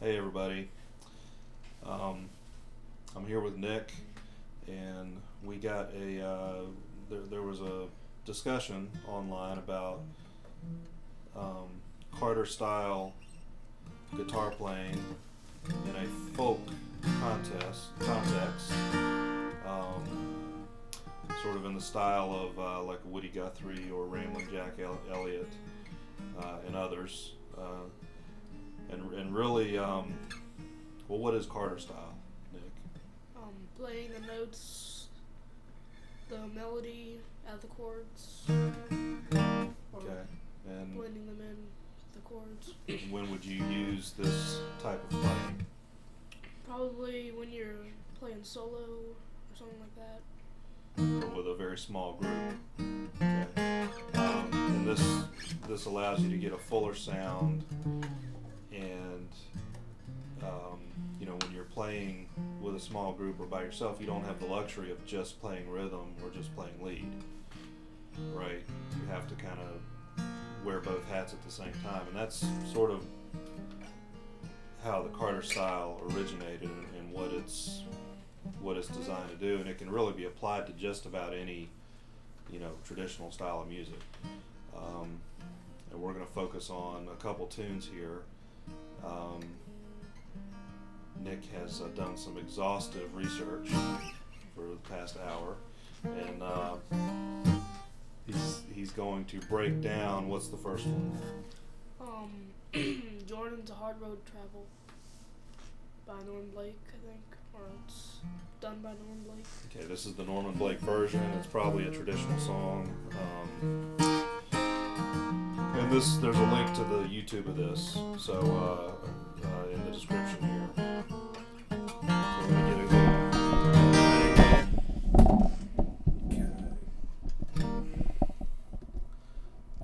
Hey everybody. I'm here with Nick, and we got there was a discussion online about Carter style guitar playing in a folk context, sort of in the style of like Woody Guthrie or Ramblin' Jack Elliott and others. And really, well, what is Carter style, Nick? Playing the notes, the melody, add the chords, or Okay. And blending them in with the chords. when would you use this type of playing? Probably when you're playing solo or something like that. Or with a very small group. Okay. And this allows you to get a fuller sound, and when you're playing with a small group or by yourself, you don't have the luxury of just playing rhythm or just playing lead, right? You have to kind of wear both hats at the same time, and that's sort of how the Carter style originated and what it's designed to do, and it can really be applied to just about any traditional style of music. And we're going to focus on a couple tunes here. Nick has done some exhaustive research for the past hour, and he's going to break down. What's the first one? Jordan's A Hard Road to Travel by Norman Blake, I think, or it's done by Norman Blake. Okay, this is the Norman Blake version. It's probably a traditional song. And there's a link to the YouTube of this, so in the description here. So we're gonna get it going. Okay.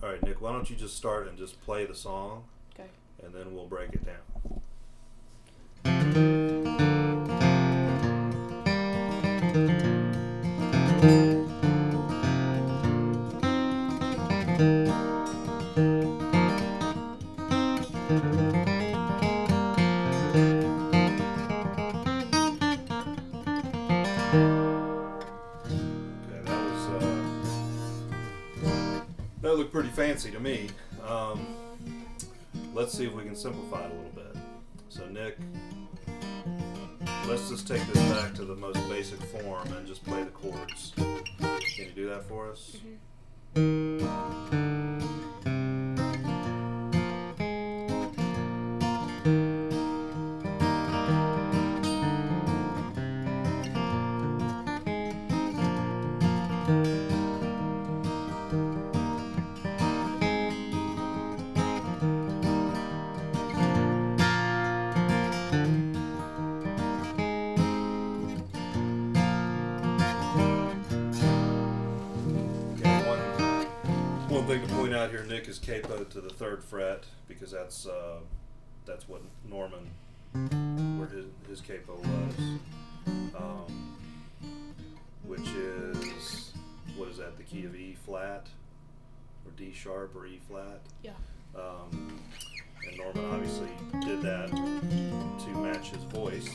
All right, Nick. Why don't you just start and just play the song, Okay. and then we'll break it down. That looked pretty fancy to me. Let's see if we can simplify it a little bit. So Nick, let's just take this back to the most basic form and just play the chords. Can you do that for us? One thing to point out here, Nick is capoed to the 3rd fret because that's what Norman, where his capo was, which is, what is that, the key of E flat, or D sharp, or E flat? Yeah. And Norman obviously did that to match his voice.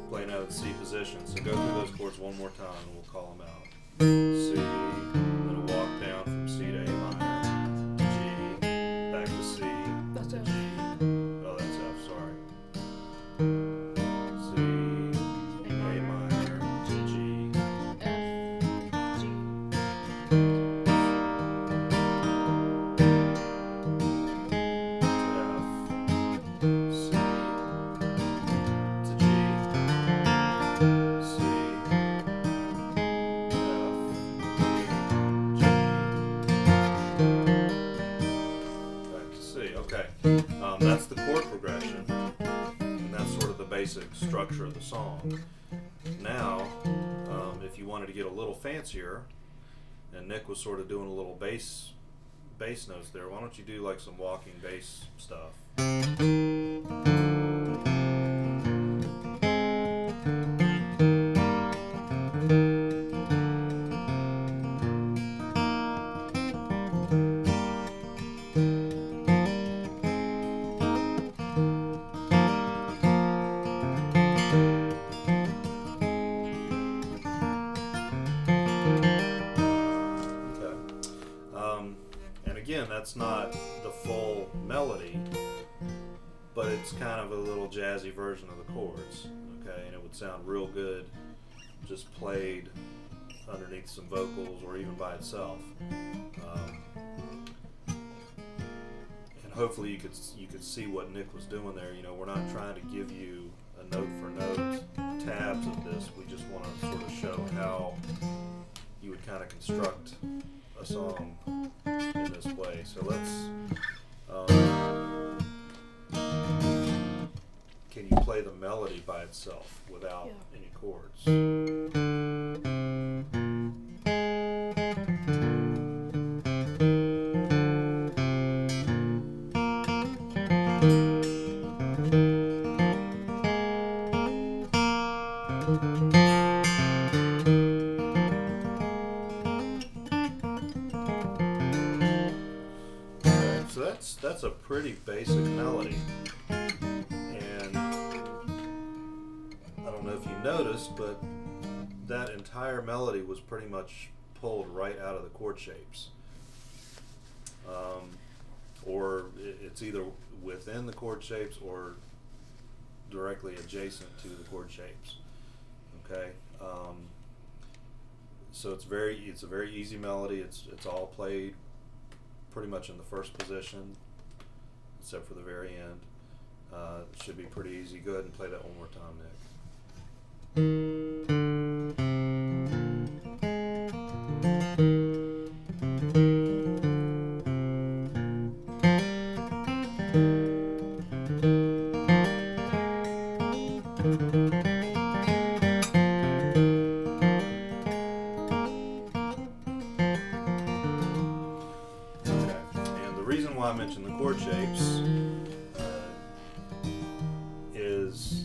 Playing out of C position. So go through those chords one more time and we'll call them out. C, then a walk down from C to A minor, G, back to C, That's F. G, oh that's F, sorry. C, A minor, G, F, G. F, C, to G, C, that's the chord progression, and that's sort of the basic structure of the song. Now, if you wanted to get a little fancier, and Nick was sort of doing a little bass notes there, why don't you do like some walking bass stuff? that's not the full melody, but it's kind of a little jazzy version of the chords, okay? And it would sound real good just played underneath some vocals or even by itself. And hopefully you could see what Nick was doing there. You know, we're not trying to give you a note for note tabs of this. We just want to sort of show how you would kind of construct a song in this way. So let's can you play the melody by itself without any chords? Okay, so that's a pretty basic melody. And I don't know if you noticed, but that entire melody was pretty much pulled right out of the chord shapes. Or it's either within the chord shapes or directly adjacent to the chord shapes. Okay, so it's a very easy melody. It's all played pretty much in the first position, except for the very end. It should be pretty easy. Go ahead and play that one more time, Nick. I mentioned the chord shapes is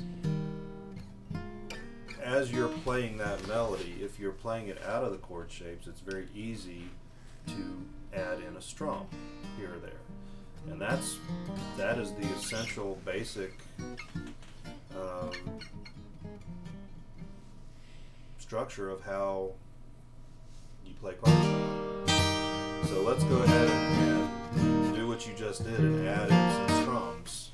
as you're playing that melody, if you're playing it out of the chord shapes, it's very easy to add in a strum here or there, and that is the essential basic structure of how you play chord. So let's go ahead and do what you just did and add in some strums.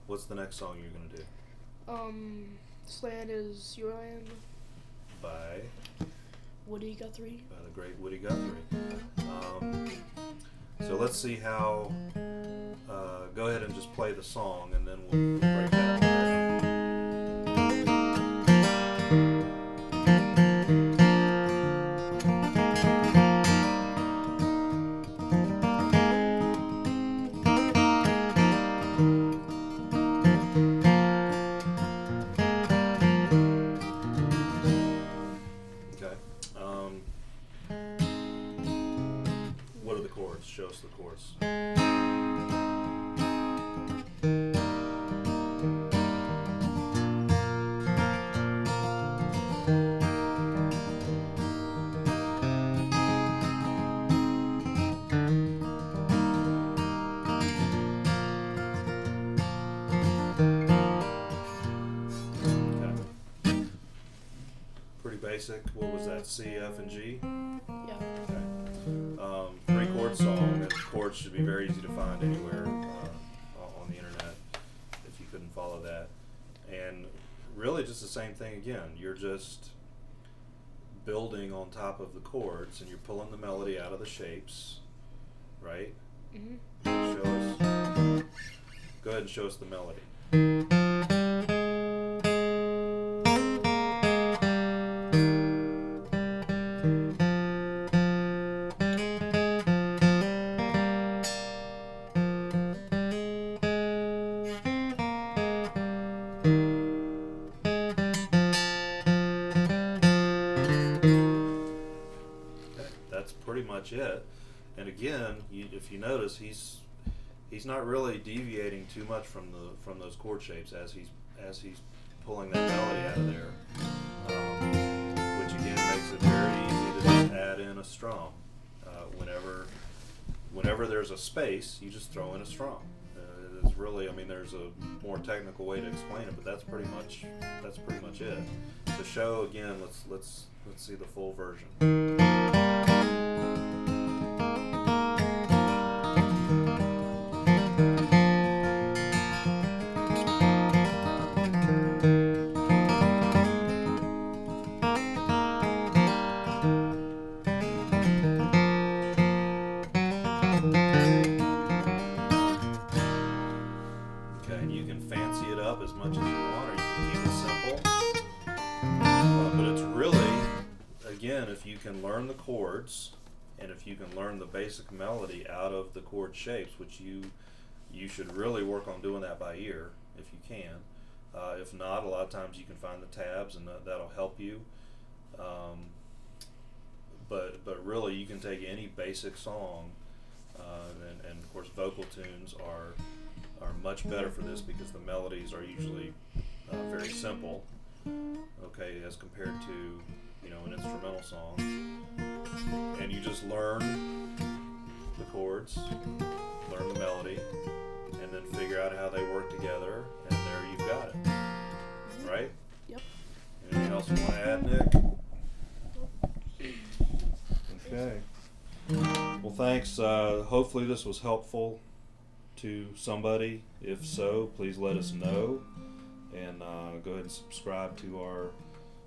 What's the next song you're gonna do? This Land Is Your Land. By Woody Guthrie. By the great Woody Guthrie. So let's see how. Go ahead and just play the song, and then we'll break that down. Show us the chords. Okay. Pretty basic. What was that? C, F, and G? Yeah. Okay. Three-chord song, and chords should be very easy to find anywhere on the internet if you couldn't follow that. And really just the same thing again. You're just building on top of the chords, and you're pulling the melody out of the shapes, right? Mm-hmm. Show us. Go ahead and show us the melody. that's pretty much it. And again, if you notice, he's not really deviating too much from those chord shapes as he's pulling that melody out of there, which again makes it very easy to just add in a strum. Whenever there's a space, you just throw in a strum. It's really, I mean, there's a more technical way to explain it, but that's pretty much it. To show again, let's see the full version. As much as you want, or you can keep it simple. But it's really, again, if you can learn the chords and if you can learn the basic melody out of the chord shapes, which you should really work on doing that by ear if you can. If not, a lot of times you can find the tabs and that'll help you. But really, you can take any basic song, and of course vocal tunes are much better for this because the melodies are usually very simple, okay, as compared to, you know, an instrumental song. And you just learn the chords, learn the melody, and then figure out how they work together, and there you've got it. Right? Yep. Anything else you want to add, Nick? Okay. Well, thanks. Hopefully this was helpful to somebody. If so, please let us know, and go ahead and subscribe to our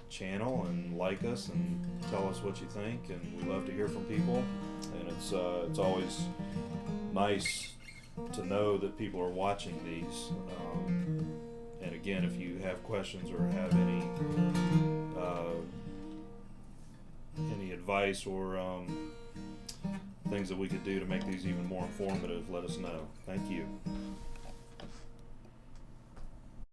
channel and like us and tell us what you think, and we love to hear from people, and it's always nice to know that people are watching these, and again, if you have questions or have any advice or things that we could do to make these even more informative, let us know. Thank you.